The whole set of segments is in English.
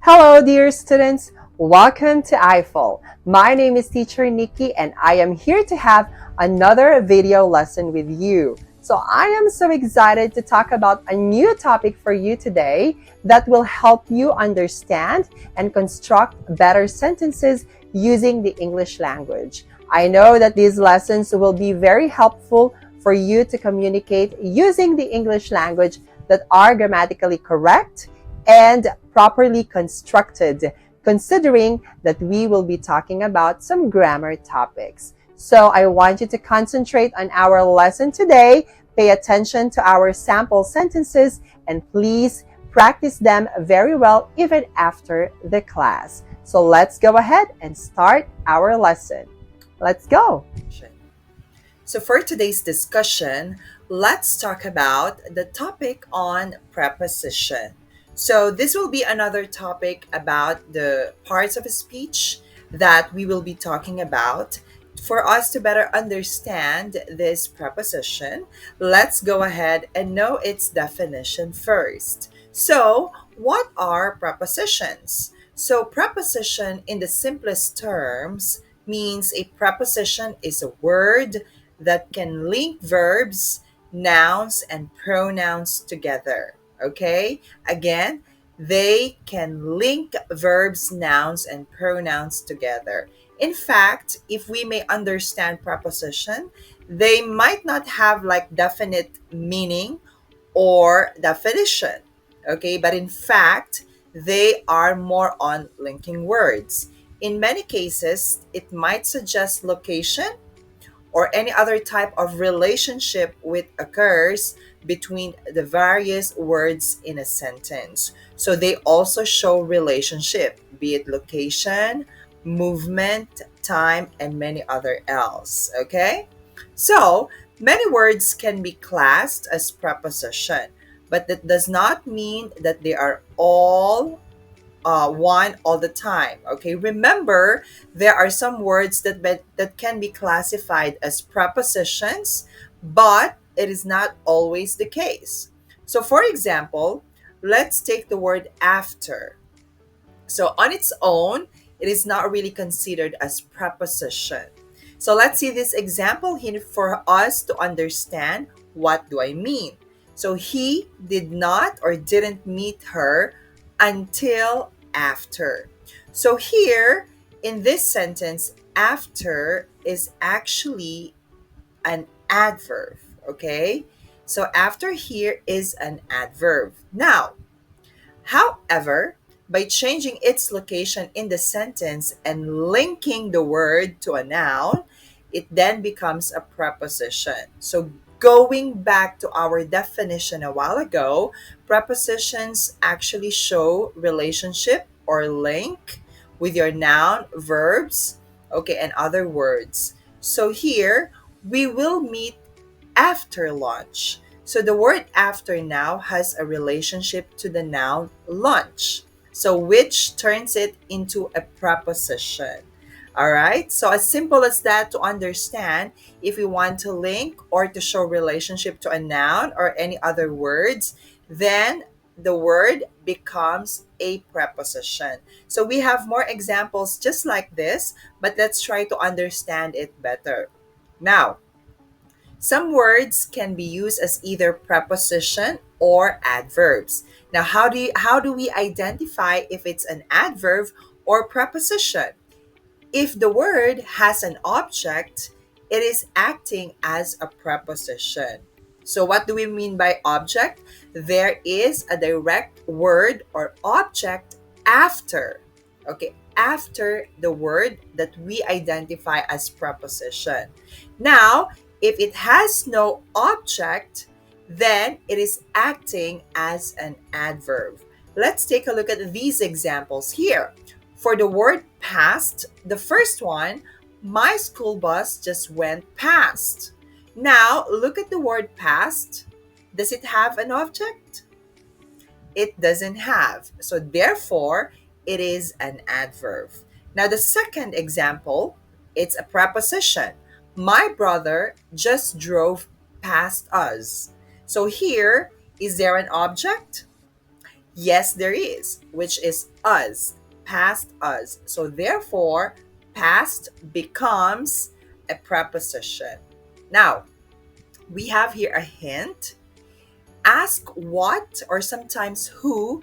Hello, dear students. Welcome to I-Fal. My name is Teacher Nikki, and I am here to have another video lesson with you. So I am so excited to talk about a new topic for you today that will help you understand and construct better sentences using the English language. I know that these lessons will be very helpful for you to communicate using the English language that are grammatically correct and properly constructed, considering that we will be talking about some grammar topics. So I want you to concentrate on our lesson today, pay attention to our sample sentences, and please practice them very well even after the class. So let's go ahead and start our lesson. Let's go. So, for today's discussion, let's talk about the topic on preposition. So, this will be another topic about the parts of a speech that we will be talking about. For us to better understand this preposition, let's go ahead and know its definition first. So, what are prepositions? So, preposition in the simplest terms means a preposition is a word that can link verbs, nouns, and pronouns together. Okay? Again, they can link verbs, nouns, and pronouns together. In fact, if we may understand preposition, they might not have like definite meaning or definition. Okay? But in fact, they are more on linking words. In many cases, it might suggest location or any other type of relationship which occurs between the various words in a sentence. So they also show relationship, be it location, movement, time, and many other else. Okay? So many words can be classed as preposition, but that does not mean that they are all one all the time. Okay, remember there are some words that can be classified as prepositions, but it is not always the case. So, for example, let's take the word after. So, on its own, it is not really considered as preposition. So, let's see this example here for us to understand what do I mean. So, he did not or didn't meet her until after. So, here in this sentence, after is actually an adverb. Okay? So, after here is an adverb. Now, however, by changing its location in the sentence and linking the word to a noun, it then becomes a preposition. So, going back to our definition a while ago, prepositions actually show relationship or link with your noun, verbs, okay, and other words. So, here we will meet after lunch. So the word after now has a relationship to the noun lunch. So which turns it into a preposition. All right? So as simple as that to understand, if we want to link or to show relationship to a noun or any other words, then the word becomes a preposition. So we have more examples just like this, but let's try to understand it better. Now, some words can be used as either preposition or adverbs. Now, how do we identify if it's an adverb or preposition? If the word has an object, it is acting as a preposition. So, what do we mean by object? There is a direct word or object after, okay, after the word that we identify as preposition. Now, if it has no object, then it is acting as an adverb. Let's take a look at these examples here. For the word past, the first one, my school bus just went past. Now, look at the word past. Does it have an object? It doesn't have. So, therefore, it is an adverb. Now, the second example, it's a preposition. My brother just drove past us. So, here, is there an object? Yes, there is, which is us, past us. So therefore, past becomes a preposition. Now, we have here a hint. Ask what or sometimes who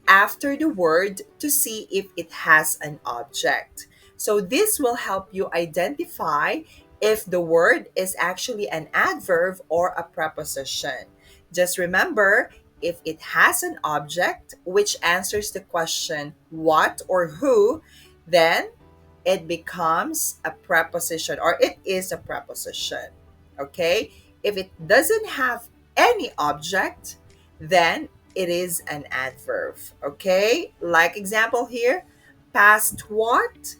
after the word to see if it has an object. So this will help you identify if the word is actually an adverb or a preposition. Just remember, if it has an object which answers the question what or who, then it becomes a preposition or it is a preposition. Okay? If it doesn't have any object, then it is an adverb. Okay? Like example here, past what?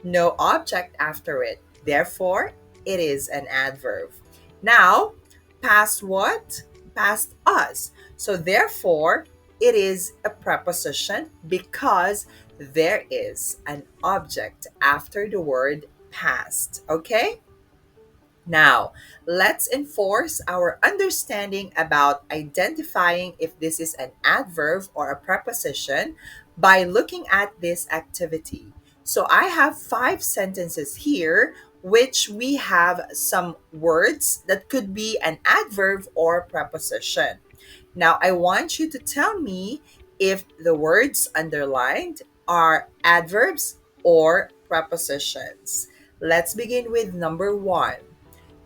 No object after it. Therefore, it is an adverb. Now, past what? Past us. So therefore, it is a preposition because there is an object after the word past. Okay? Now, let's enforce our understanding about identifying if this is an adverb or a preposition by looking at this activity. So, I have 5 sentences here, which we have some words that could be an adverb or preposition. Now, I want you to tell me if the words underlined are adverbs or prepositions. Let's begin with number 1.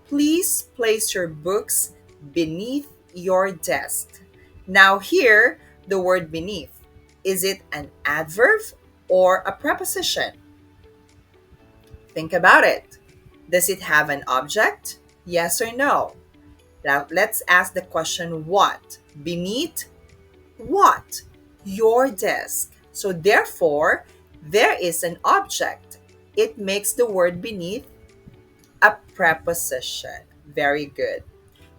Please place your books beneath your desk. Now, here, the word beneath. Is it an adverb or a preposition? Think about it. Does it have an object? Yes or no? Now, let's ask the question what? Beneath what? Your desk. So, therefore, there is an object. It makes the word beneath a preposition. Very good.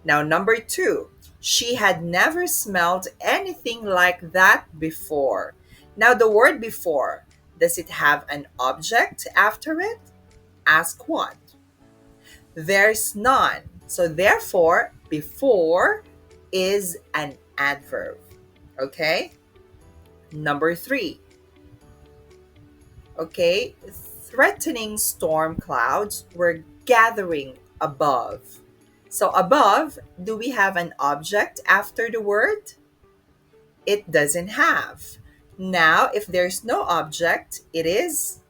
Now, number 2, she had never smelled anything like that before. Now, the word before, does it have an object after it? Ask what? There's none. So, therefore, before is an adverb. Okay? Number 3, okay, threatening storm clouds were gathering above. So, above, do we have an object after the word? It doesn't have. Now, if there's no object, it is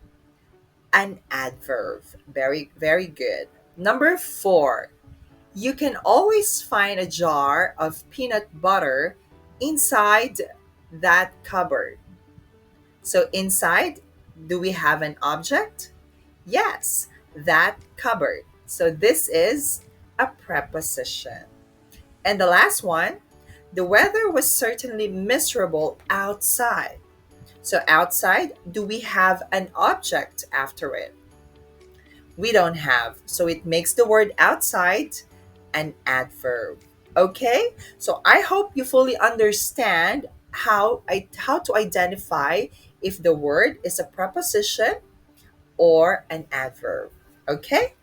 an adverb. Very, very good. Number 4, you can always find a jar of peanut butter inside that cupboard. So, inside, do we have an object? Yes, that cupboard. So, this is a preposition. And the last one, the weather was certainly miserable outside. So, outside, do we have an object after it? We don't have. So, it makes the word outside an adverb. Okay? So, I hope you fully understand how to identify if the word is a preposition or an adverb. Okay?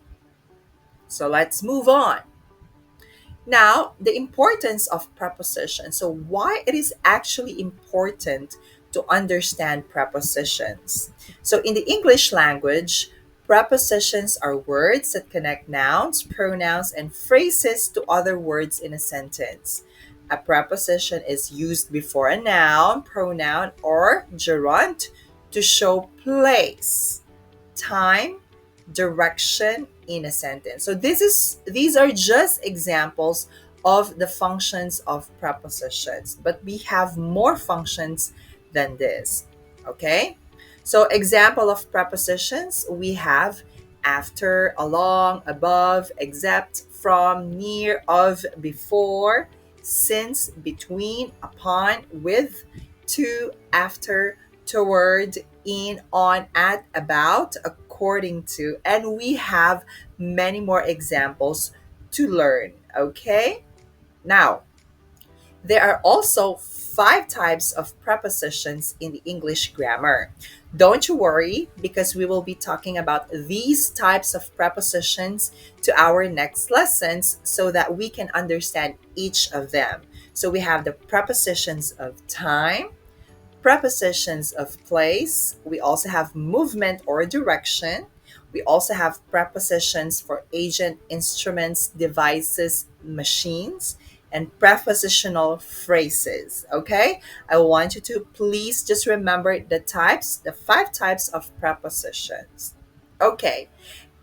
So, let's move on. Now, the importance of prepositions. So, why it is actually important to understand prepositions. So, in the English language, prepositions are words that connect nouns, pronouns, and phrases to other words in a sentence. A preposition is used before a noun, pronoun, or gerund to show place, time, direction in a sentence. So these are just examples of the functions of prepositions, but we have more functions than this. Okay? So example of prepositions, we have after, along, above, except, from, near, of, before, since, between, upon, with, to, after, toward, in, on, at, about, according to, and we have many more examples to learn. Okay? Now, There are also 5 types of prepositions in the English grammar. Don't you worry, because we will be talking about these types of prepositions to our next lessons so that we can understand each of them. So we have the prepositions of time, prepositions of place. We also have movement or direction. We also have prepositions for agent, instruments, devices, machines, and prepositional phrases. Okay? I want you to please just remember the 5 types of prepositions. Okay.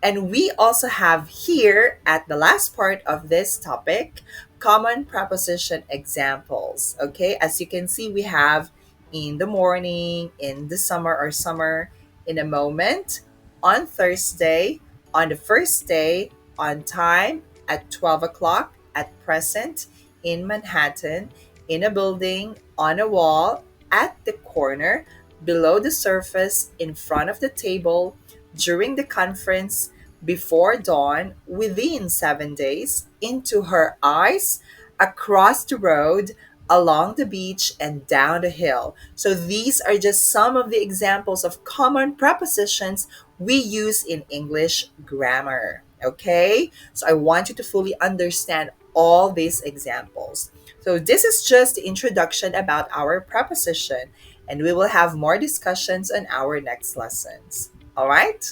And we also have here at the last part of this topic common preposition examples. Okay, as you can see, we have in the morning, in the summer or summer, in a moment, on Thursday, on the first day, on time, at 12 o'clock, at present, in Manhattan, in a building, on a wall, at the corner, below the surface, in front of the table, during the conference, before dawn, within 7 days, into her eyes, across the road, along the beach, and down the hill. So these are just some of the examples of common prepositions we use in English grammar. Okay? So I want you to fully understand all these examples. So this is just the introduction about our preposition, and we will have more discussions on our next lessons. All right?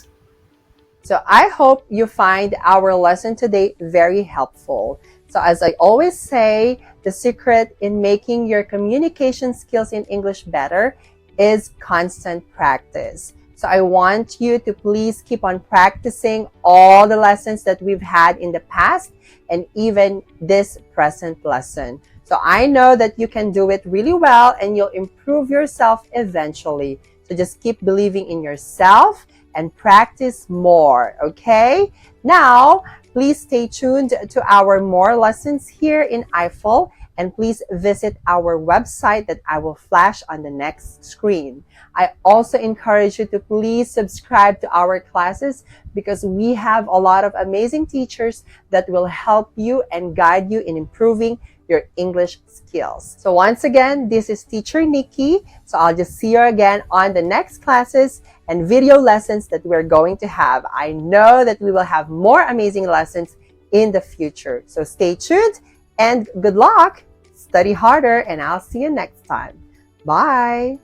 So I hope you find our lesson today very helpful. So as I always say, the secret in making your communication skills in English better is constant practice. So I want you to please keep on practicing all the lessons that we've had in the past and even this present lesson. So I know that you can do it really well and you'll improve yourself eventually. So just keep believing in yourself and practice more, okay? Now, please stay tuned to our more lessons here in I-Fal, and please visit our website that I will flash on the next screen. I also encourage you to please subscribe to our classes because we have a lot of amazing teachers that will help you and guide you in improving your English skills. So once again, this is Teacher Nikki. So I'll just see you again on the next classes and video lessons that we're going to have. I know that we will have more amazing lessons in the future. So stay tuned and good luck. Study harder and I'll see you next time. Bye.